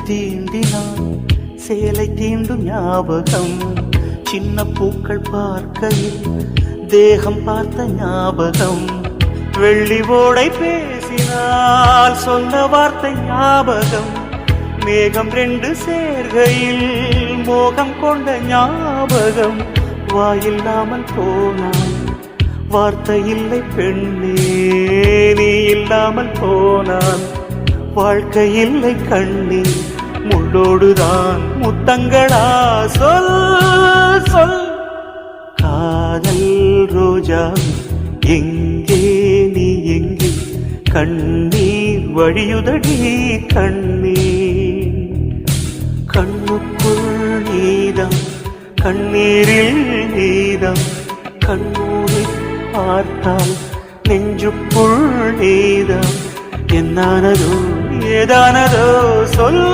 தீண்டினான் சேலை தீண்டும் ஞாபகம். சின்ன பூக்கள் பார்க்கையில் தேகம் பார்த்த ஞாபகம். வெள்ளி ஓடை பேசினால் சொன்ன வார்த்தை ஞாபகம். மேகம் ரெண்டு சேர்கையில் மோகம் கொண்ட ஞாபகம். வாயில்லாமல் போனான் வார்த்தை இல்லை பெண்ணே, நீ இல்லாமல் போனான் வாழ்க்கை இல்லை கண்ணே. முள்ளோடுதான் முத்தங்களா சொல் சொல். காதல் ரோஜா எங்கே நீ எங்கே, கண்ணீர் வழியுதடி கண்ணீர். கண்ணுக்குள் நீதம் கண்ணீரில் நீதம். கண்ணூரை பார்த்தால் நெஞ்சுக்குள் நீதம். என்னானதோ ஏதானதோ சொல்.